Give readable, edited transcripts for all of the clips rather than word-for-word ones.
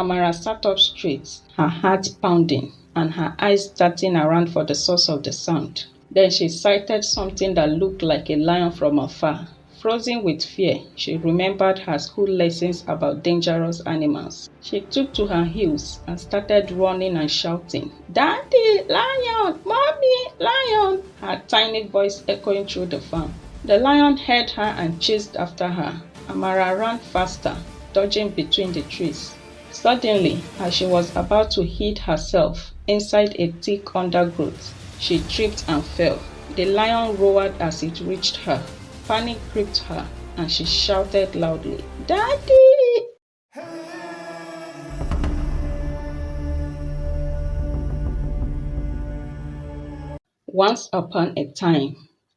Amara sat up straight, her heart pounding and her eyes darting around for the source of the sound. Then she sighted something that looked like a lion from afar. Frozen with fear, she remembered her school lessons about dangerous animals. She took to her heels and started running and shouting, "Daddy, lion! Mommy, lion!" Her tiny voice echoing through the farm. The lion heard her and chased after her. Amara ran faster, dodging between the trees. Suddenly, as she was about to hid herself inside a thick undergrowth, she tripped and fell. The lion roared as it reached her. Panic gripped her and she shouted loudly, "Daddy!" Once upon a time,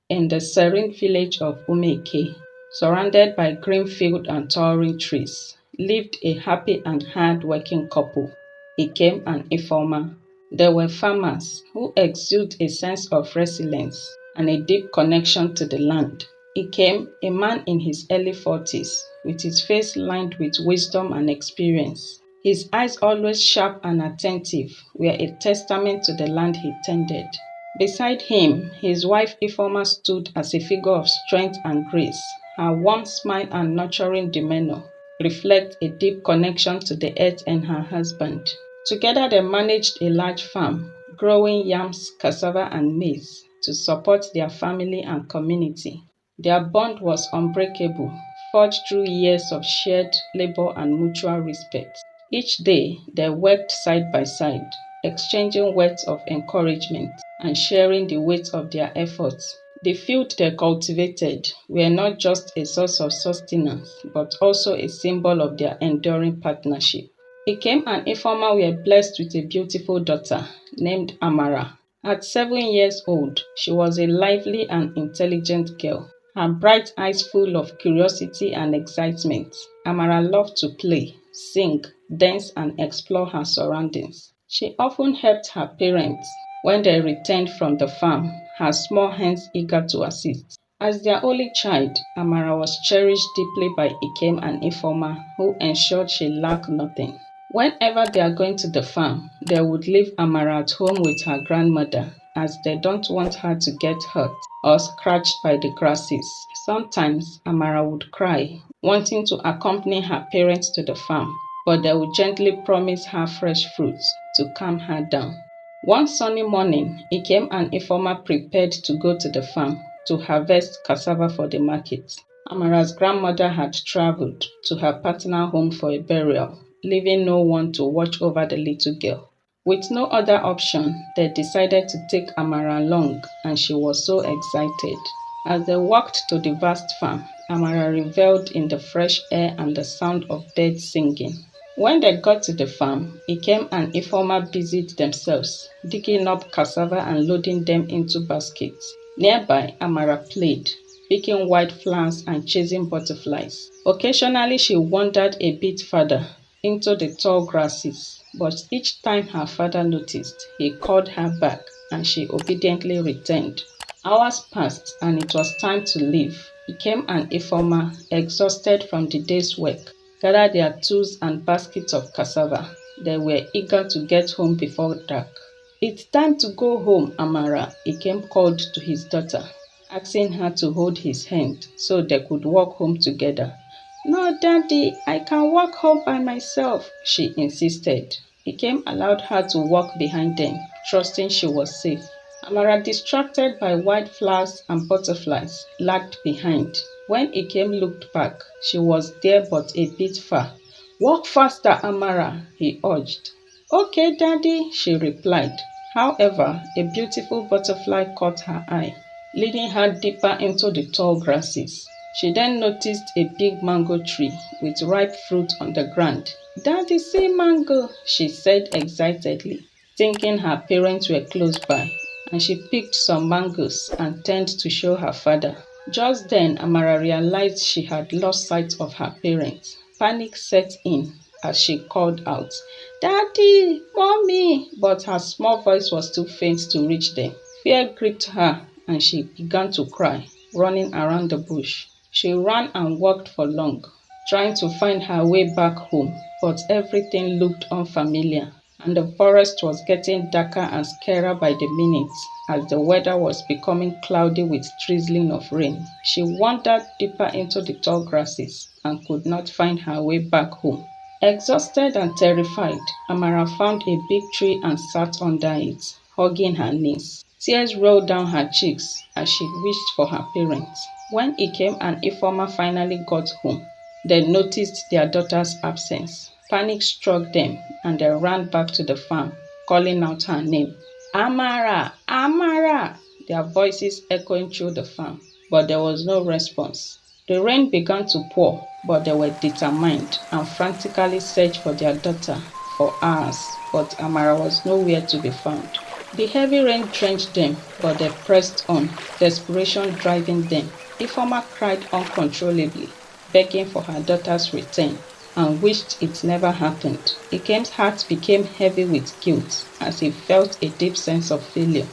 in the serene village of Umeke, surrounded by green field and towering trees, lived a happy and hard-working couple, Ikem and Ifeoma. They were farmers who exude a sense of resilience and a deep connection to the land. Ikem, a man in his early 40s, with his face lined with wisdom and experience. His eyes, always sharp and attentive, were a testament to the land he tended. Beside him, his wife Ifeoma stood as a figure of strength and grace. Her warm smile and nurturing demeanor reflect a deep connection to the earth and her husband. Together they managed a large farm, growing yams, cassava and maize to support their family and community. Their bond was unbreakable, forged through years of shared labor and mutual respect. Each day they worked side by side, exchanging words of encouragement and sharing the weight of their efforts. The field they cultivated were not just a source of sustenance, but also a symbol of their enduring partnership. Ikem and Ifeoma were blessed with a beautiful daughter named Amara. At 7 years old, she was a lively and intelligent girl, her bright eyes full of curiosity and excitement. Amara loved to play, sing, dance, and explore her surroundings. She often helped her parents when they returned from the farm, her small hands eager to assist. As their only child, Amara was cherished deeply by Ikem and Ifeoma, who ensured she lacked nothing. Whenever they are going to the farm, they would leave Amara at home with her grandmother, as they don't want her to get hurt or scratched by the grasses. Sometimes Amara would cry, wanting to accompany her parents to the farm, but they would gently promise her fresh fruits to calm her down. One sunny morning, Ikem and Ifeoma prepared to go to the farm to harvest cassava for the market. Amara's grandmother had traveled to her paternal home for a burial, leaving no one to watch over the little girl. With no other option, they decided to take Amara along, and she was so excited. As they walked to the vast farm, Amara reveled in the fresh air and the sound of birds singing. When they got to the farm, Ikem and Ifeoma busied themselves, digging up cassava and loading them into baskets. Nearby, Amara played, picking white flowers and chasing butterflies. Occasionally, she wandered a bit further into the tall grasses, but each time her father noticed, he called her back and she obediently returned. Hours passed and it was time to leave. Ikem and Ifeoma, exhausted from the day's work, gathered their tools and baskets of cassava. They were eager to get home before dark. "It's time to go home, Amara," Ikem called to his daughter, asking her to hold his hand so they could walk home together. "No, Daddy, I can walk home by myself," she insisted. Ikem allowed her to walk behind them, trusting she was safe. Amara, distracted by white flowers and butterflies, lagged behind. When Ikem looked back, she was there but a bit far. "Walk faster, Amara," he urged. "Okay, Daddy," she replied. However, a beautiful butterfly caught her eye, leading her deeper into the tall grasses. She then noticed a big mango tree with ripe fruit on the ground. "Daddy, see mango," she said excitedly, thinking her parents were close by, and she picked some mangoes and turned to show her father. Just then, Amara realized she had lost sight of her parents. Panic set in as she called out, "Daddy, Mommy!" But her small voice was too faint to reach them. Fear gripped her and she began to cry, running around the bush. She ran and walked for long, trying to find her way back home, but everything looked unfamiliar, and the forest was getting darker and scarier by the minute as the weather was becoming cloudy with drizzling of rain. She wandered deeper into the tall grasses and could not find her way back home. Exhausted and terrified, Amara found a big tree and sat under it, hugging her knees. Tears rolled down her cheeks as she wished for her parents. When Ikem and Ifoma finally got home, they noticed their daughter's absence. Panic struck them and they ran back to the farm, calling out her name. Amara! Amara! Their voices echoing through the farm, but there was no response. The rain began to pour, but they were determined and frantically searched for their daughter for hours, but Amara was nowhere to be found. The heavy rain drenched them, but they pressed on, desperation driving them. Ifeoma cried uncontrollably, begging for her daughter's return, and wished it never happened. Ikem's heart became heavy with guilt as he felt a deep sense of failure.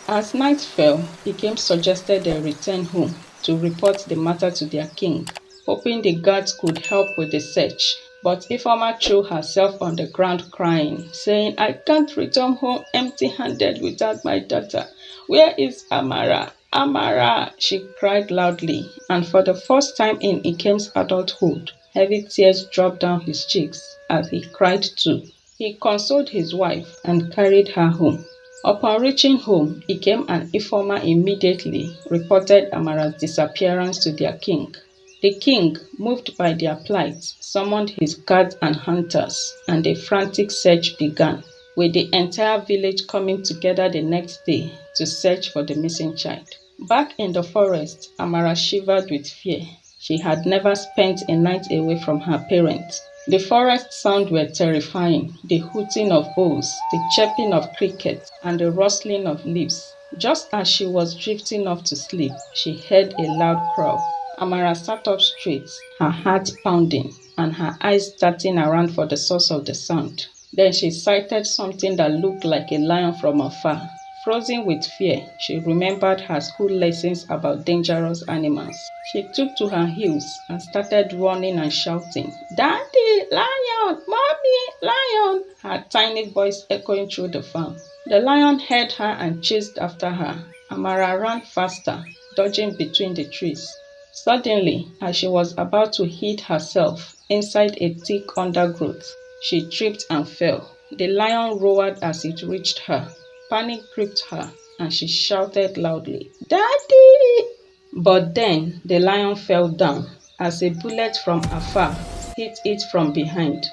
As night fell, Ikem suggested they return home to report the matter to their king, hoping the guards could help with the search. But Ifeoma threw herself on the ground crying, saying, I can't return home empty-handed without my daughter. Where is Amara? Amara! She cried loudly, and for the first time in Ikem's adulthood, heavy tears dropped down his cheeks as he cried too. He consoled his wife and carried her home. Upon reaching home, Ikem and Ifeoma immediately reported Amara's disappearance to their king. The king, moved by their plight, summoned his guards and hunters, and a frantic search began, with the entire village coming together the next day to search for the missing child. Back in the forest, Amara shivered with fear. She had never spent a night away from her parents. The forest sounds were terrifying, the hooting of owls, the chirping of crickets, and the rustling of leaves. Just as she was drifting off to sleep, she heard a loud crow. Amara sat up straight, her heart pounding, and her eyes darting around for the source of the sound. Then she sighted something that looked like a lion from afar. Frozen with fear, she remembered her school lessons about dangerous animals. She took to her heels and started running and shouting, Daddy, lion! Mommy, lion! Her tiny voice echoing through the farm. The lion heard her and chased after her. Amara ran faster, dodging between the trees. Suddenly, as she was about to hid herself inside a thick undergrowth, she tripped and fell. The lion roared as it reached her. Panic gripped her, and she shouted loudly, Daddy! But then the lion fell down as a bullet from afar hit it from behind.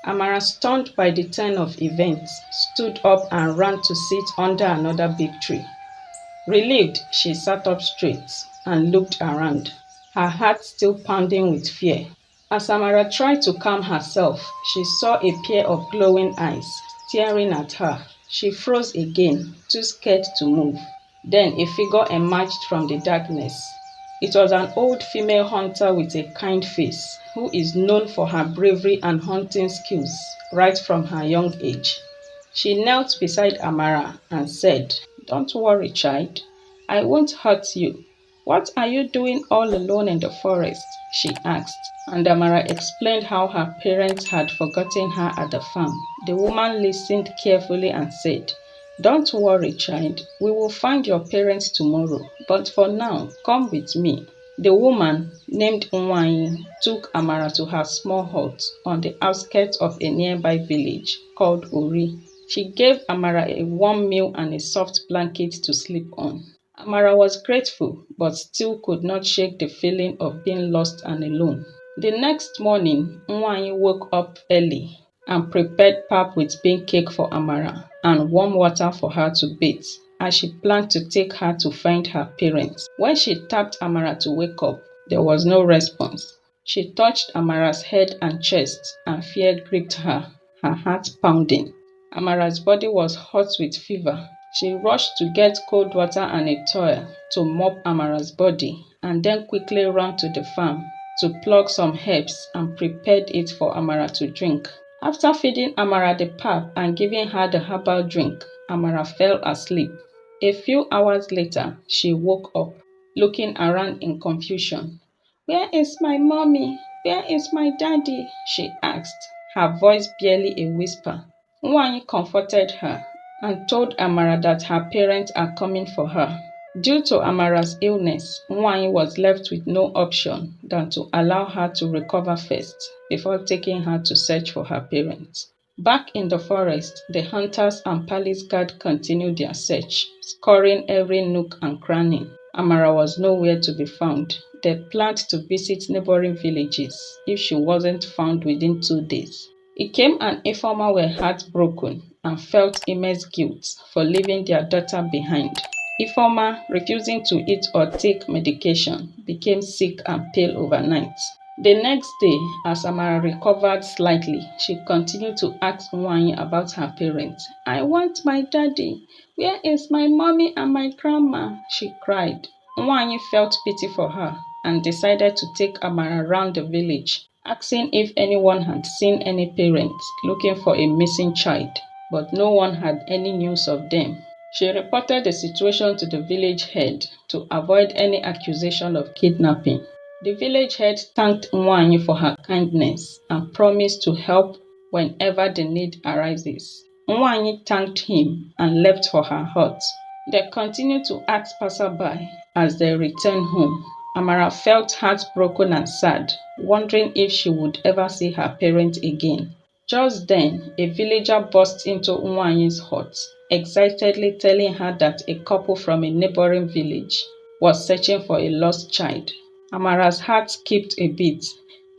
Amara, stunned by the turn of events, stood up and ran to sit under another big tree. Relieved, she sat up straight and looked around, her heart still pounding with fear. As Amara tried to calm herself, she saw a pair of glowing eyes staring at her. She froze again, too scared to move. Then a figure emerged from the darkness. It was an old female hunter with a kind face, who is known for her bravery and hunting skills right from her young age. She knelt beside Amara and said, Don't worry, child. I won't hurt you. What are you doing all alone in the forest? She asked, and Amara explained how her parents had forgotten her at the farm. The woman listened carefully and said, Don't worry, child. We will find your parents tomorrow. But for now, come with me. The woman, named Nwanyi, took Amara to her small hut on the outskirts of a nearby village called Ori. She gave Amara a warm meal and a soft blanket to sleep on. Amara was grateful, but still could not shake the feeling of being lost and alone. The next morning, Nwanyi woke up early and prepared pap with bean cake for Amara and warm water for her to bathe, as she planned to take her to find her parents. When she tapped Amara to wake up, there was no response. She touched Amara's head and chest, and fear gripped her, her heart pounding. Amara's body was hot with fever. She rushed to get cold water and a towel to mop Amara's body, and then quickly ran to the farm to pluck some herbs and prepared it for Amara to drink. After feeding Amara the pap and giving her the herbal drink, Amara fell asleep. A few hours later, she woke up, looking around in confusion. Where is my mommy? "Where is my daddy?" she asked, her voice barely a whisper. Nwanyi comforted her and told Amara that her parents are coming for her. Due to Amara's illness, Nwanyi was left with no option than to allow her to recover first before taking her to search for her parents. Back in the forest, the hunters and palace guard continued their search, scouring every nook and cranny. Amara was nowhere to be found. They planned to visit neighboring villages if she wasn't found within 2 days. Ikem and Ifeoma were heartbroken and felt immense guilt for leaving their daughter behind. Ifeoma, refusing to eat or take medication, became sick and pale overnight. The next day, as Amara recovered slightly, she continued to ask Nwanyi about her parents. "I want my daddy. Where is my mommy and my grandma?" she cried. Nwanyi felt pity for her and decided to take Amara around the village, asking if anyone had seen any parents looking for a missing child, but no one had any news of them. She reported the situation to the village head to avoid any accusation of kidnapping. The village head thanked Nwanyi for her kindness and promised to help whenever the need arises. Nwanyi thanked him and left for her hut. They continued to ask passerby as they returned home. Amara felt heartbroken and sad, wondering if she would ever see her parents again. Just then, a villager burst into Nwanyi's hut, excitedly telling her that a couple from a neighboring village was searching for a lost child. Amara's heart skipped a beat.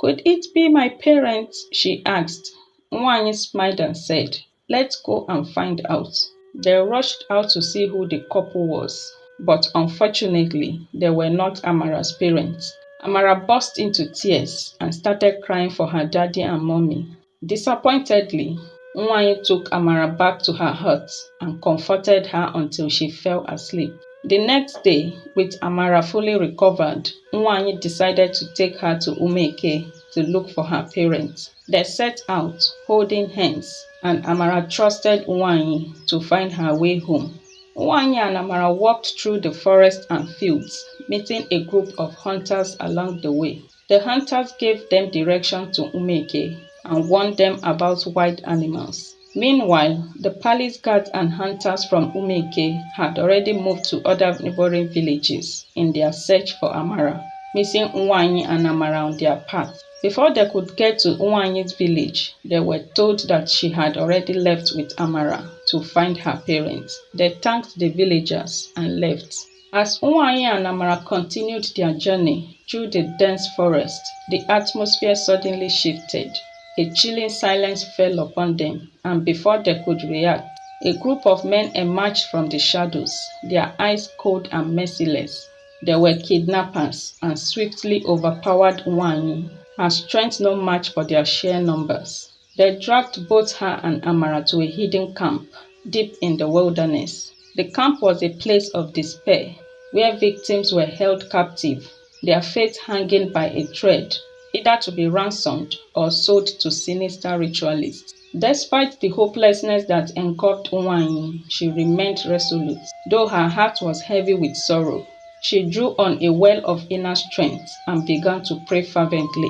"Could it be my parents?" she asked. Nwanyi smiled and said, "Let's go and find out." They rushed out to see who the couple was, but unfortunately, they were not Amara's parents. Amara burst into tears and started crying for her daddy and mommy. Disappointedly, Nwanyi took Amara back to her hut and comforted her until she fell asleep. The next day, with Amara fully recovered, Nwanyi decided to take her to Umeke to look for her parents. They set out, holding hands, and Amara trusted Nwanyi to find her way home. Nwanyi and Amara walked through the forest and fields, meeting a group of hunters along the way. The hunters gave them direction to Umeke and warned them about wild animals. Meanwhile, the palace guards and hunters from Umeke had already moved to other neighboring villages in their search for Amara, missing Nwanyi and Amara on their path. Before they could get to Nwanyi's village, they were told that she had already left with Amara to find her parents. They thanked the villagers and left. As Nwanyi and Amara continued their journey through the dense forest, the atmosphere suddenly shifted. A chilling silence fell upon them, and before they could react, a group of men emerged from the shadows, their eyes cold and merciless. They were kidnappers and swiftly overpowered Nwanyi, her strength no match for their sheer numbers. They dragged both her and Amara to a hidden camp deep in the wilderness. The camp was a place of despair, where victims were held captive, their fate hanging by a thread, either to be ransomed or sold to sinister ritualists. Despite the hopelessness that engulfed Nwanyi, she remained resolute. Though her heart was heavy with sorrow, she drew on a well of inner strength and began to pray fervently,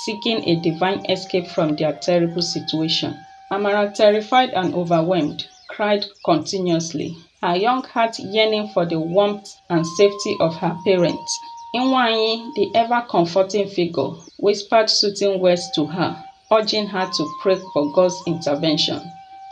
seeking a divine escape from their terrible situation. Amara, terrified and overwhelmed, cried continuously, her young heart yearning for the warmth and safety of her parents. Nwanyi, the ever-comforting figure, whispered soothing words to her, urging her to pray for God's intervention.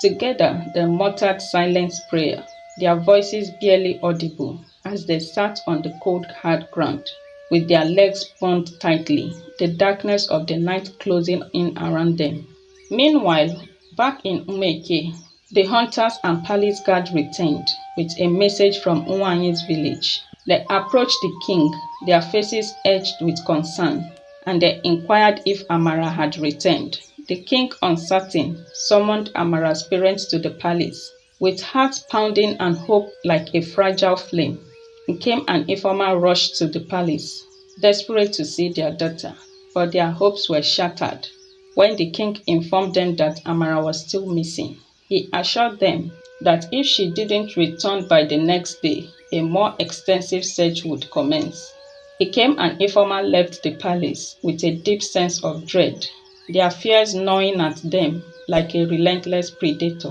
Together, they muttered silent prayer, their voices barely audible, as they sat on the cold, hard ground, with their legs bound tightly, the darkness of the night closing in around them. Meanwhile, back in Umeke, the hunters and palace guard returned with a message from Nwanyi's village. They approached the king, their faces edged with concern, and they inquired if Amara had returned. The king, uncertain, summoned Amara's parents to the palace. With hearts pounding and hope like a fragile flame, Nkem and Ifeoma rushed to the palace, desperate to see their daughter, but their hopes were shattered when the king informed them that Amara was still missing. He assured them that if she didn't return by the next day, a more extensive search would commence. Ikem and Ifeoma left the palace with a deep sense of dread, their fears gnawing at them like a relentless predator.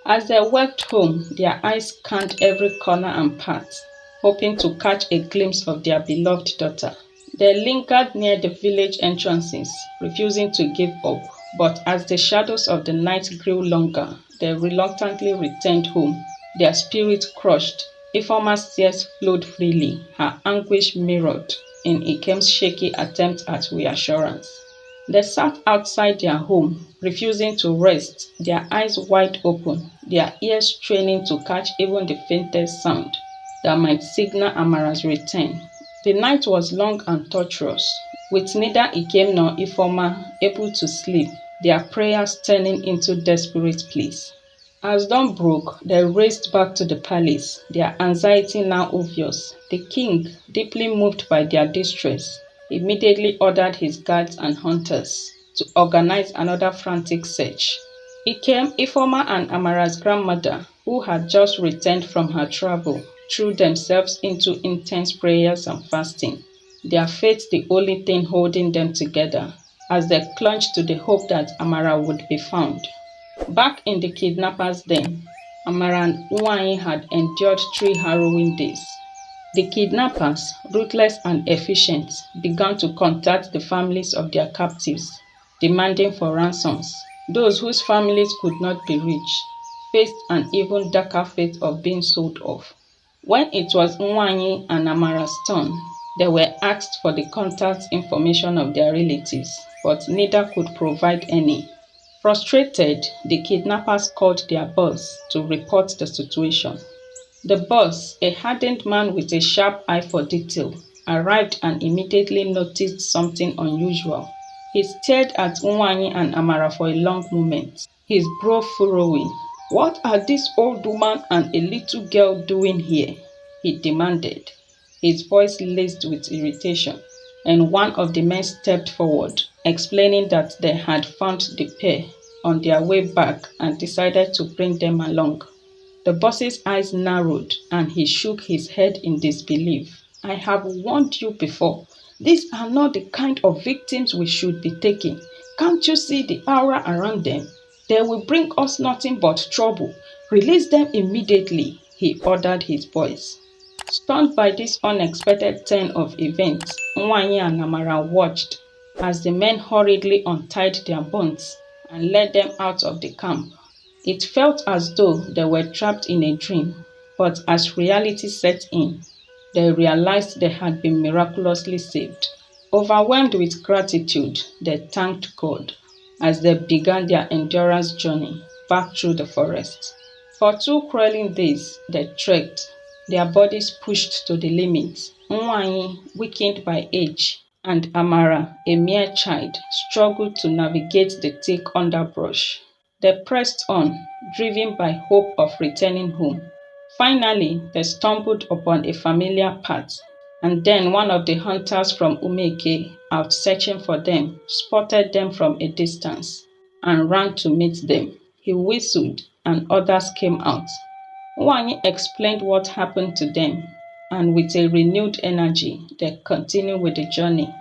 As they walked home, their eyes scanned every corner and path, hoping to catch a glimpse of their beloved daughter. They lingered near the village entrances, refusing to give up, but as the shadows of the night grew longer, they reluctantly returned home, their spirits crushed. Ifeoma's tears flowed freely, her anguish mirrored in Ikem's shaky attempt at reassurance. They sat outside their home, refusing to rest, their eyes wide open, their ears straining to catch even the faintest sound that might signal Amara's return. The night was long and torturous, with neither Ikem nor Ifeoma able to sleep, their prayers turning into desperate pleas. As dawn broke, they raced back to the palace, their anxiety now obvious. The king, deeply moved by their distress, immediately ordered his guards and hunters to organize another frantic search. Ikem, Ifeoma, and Amara's grandmother, who had just returned from her travel, threw themselves into intense prayers and fasting, their faith the only thing holding them together, as they clung to the hope that Amara would be found. Back in the kidnappers' den, Amara and Nwanyi had endured 3 harrowing days. The kidnappers, ruthless and efficient, began to contact the families of their captives, demanding for ransoms. Those whose families could not be reached faced an even darker fate of being sold off. When it was Nwanyi and Amara's turn, they were asked for the contact information of their relatives, but neither could provide any. Frustrated, the kidnappers called their boss to report the situation. The boss, a hardened man with a sharp eye for detail, arrived and immediately noticed something unusual. He stared at Nwanyi and Amara for a long moment, his brow furrowing. "What are this old woman and a little girl doing here?" he demanded, his voice laced with irritation, and one of the men stepped forward, explaining that they had found the pair on their way back and decided to bring them along. The boss's eyes narrowed and he shook his head in disbelief. "I have warned you before. These are not the kind of victims we should be taking. Can't you see the aura around them? They will bring us nothing but trouble. Release them immediately," he ordered his boys. Stunned by this unexpected turn of events, Nwanyi and Amara watched as the men hurriedly untied their bonds and led them out of the camp. It felt as though they were trapped in a dream, but as reality set in, they realized they had been miraculously saved. Overwhelmed with gratitude, they thanked God as they began their endurance journey back through the forest. For 2 grueling days, they trekked, their bodies pushed to the limit. Nwanyi, weakened by age, and Amara, a mere child, struggled to navigate the thick underbrush. They pressed on, driven by hope of returning home. Finally, they stumbled upon a familiar path, and then one of the hunters from Umeke, out searching for them, spotted them from a distance and ran to meet them. He whistled, and others came out. Wanyi explained what happened to them, and with a renewed energy, they continued with the journey.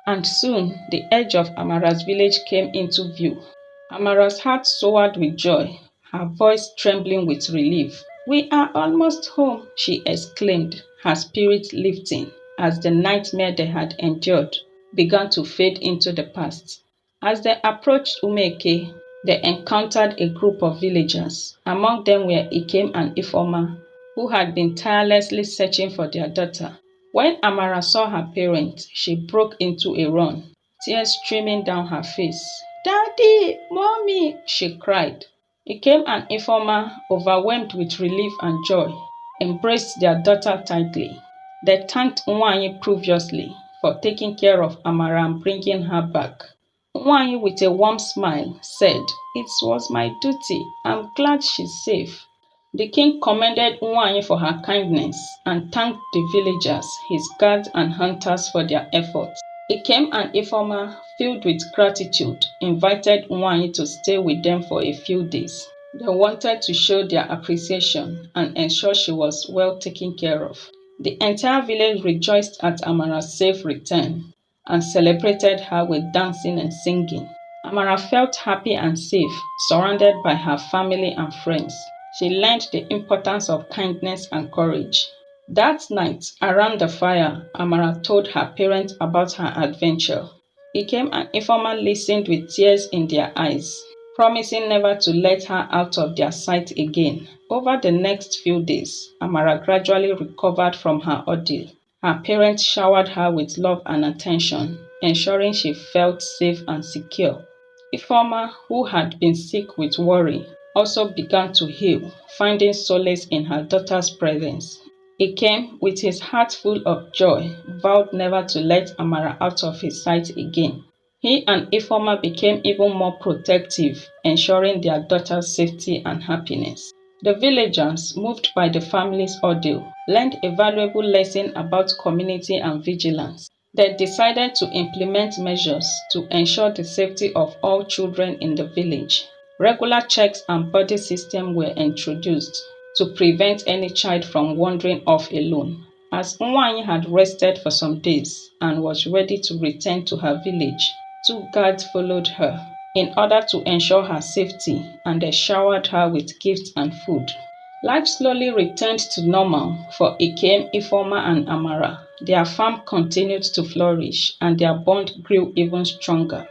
And soon, the edge of Amara's village came into view. Amara's heart soared with joy, her voice trembling with relief. "We are almost home," she exclaimed, her spirit lifting as the nightmare they had endured began to fade into the past. As they approached Umeke, they encountered a group of villagers. Among them were Ikem and Ifeoma, who had been tirelessly searching for their daughter. When Amara saw her parents, she broke into a run, tears streaming down her face. "Daddy, mommy," she cried. Ikem and Ifeoma, overwhelmed with relief and joy, embraced their daughter tightly. They thanked Nwanyi profusely for taking care of Amara and bringing her back. Nwanyi, with a warm smile, said, "It was my duty. I'm glad she's safe." The king commended Nwanyi for her kindness and thanked the villagers, his guards and hunters for their efforts. Ikem and Ifeoma, filled with gratitude, invited Nwanyi to stay with them for a few days. They wanted to show their appreciation and ensure she was well taken care of. The entire village rejoiced at Amara's safe return and celebrated her with dancing and singing. Amara felt happy and safe, surrounded by her family and friends. She learned the importance of kindness and courage. That night, around the fire, Amara told her parents about her adventure. Ikem and Ifeoma listened with tears in their eyes, promising never to let her out of their sight again. Over the next few days, Amara gradually recovered from her ordeal. Her parents showered her with love and attention, ensuring she felt safe and secure. Ifeoma, who had been sick with worry, also began to heal, finding solace in her daughter's presence. Ikem, with his heart full of joy, vowed never to let Amara out of his sight again. He and Ifeoma became even more protective, ensuring their daughter's safety and happiness. The villagers, moved by the family's ordeal, learned a valuable lesson about community and vigilance. They decided to implement measures to ensure the safety of all children in the village. Regular checks and buddy systems were introduced to prevent any child from wandering off alone. As Nwanyi had rested for some days and was ready to return to her village, two guards followed her in order to ensure her safety, and they showered her with gifts and food. Life slowly returned to normal for Ikem, Ifeoma, and Amara. Their farm continued to flourish and their bond grew even stronger.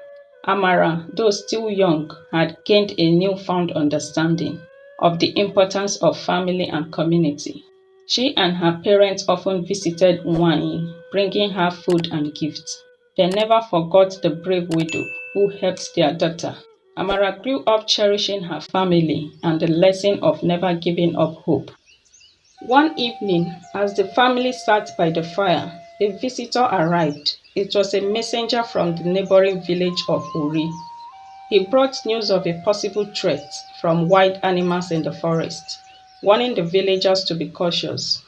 Amara, though still young, had gained a newfound understanding of the importance of family and community. She and her parents often visited Nwanyi, bringing her food and gifts. They never forgot the brave widow who helped their daughter. Amara grew up cherishing her family and the lesson of never giving up hope. One evening, as the family sat by the fire, a visitor arrived. It was a messenger from the neighboring village of Uri. He brought news of a possible threat from wild animals in the forest, warning the villagers to be cautious.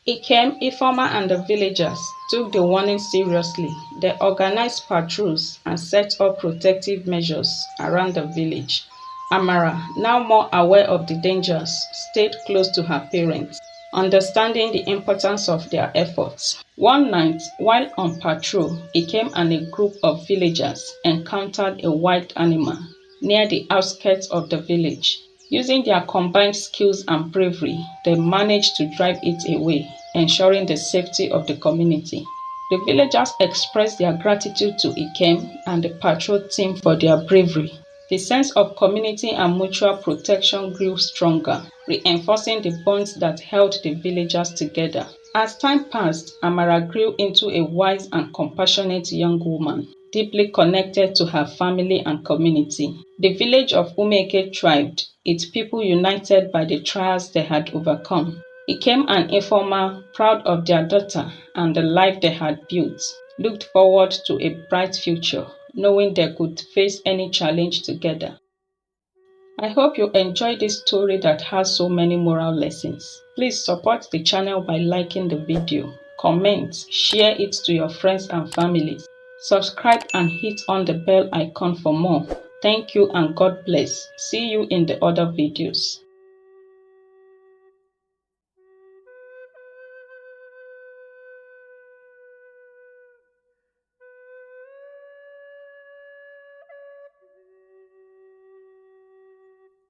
Ikem, Ifeoma, and the villagers took the warning seriously. They organized patrols and set up protective measures around the village. Amara, now more aware of the dangers, stayed close to her parents, understanding the importance of their efforts. One night, while on patrol, Ikem and a group of villagers encountered a wild animal near the outskirts of the village. Using their combined skills and bravery, they managed to drive it away, ensuring the safety of the community. The villagers expressed their gratitude to Ikem and the patrol team for their bravery. The sense of community and mutual protection grew stronger, reinforcing the bonds that held the villagers together. As time passed, Amara grew into a wise and compassionate young woman, deeply connected to her family and community. The village of Umeke thrived, its people united by the trials they had overcome. Ikem and Ifeoma, proud of their daughter and the life they had built, looked forward to a bright future, knowing they could face any challenge together. I hope you enjoyed this story that has so many moral lessons. Please support the channel by liking the video, comment, share it to your friends and families. Subscribe and hit on the bell icon for more. Thank you and God bless. See you in the other videos.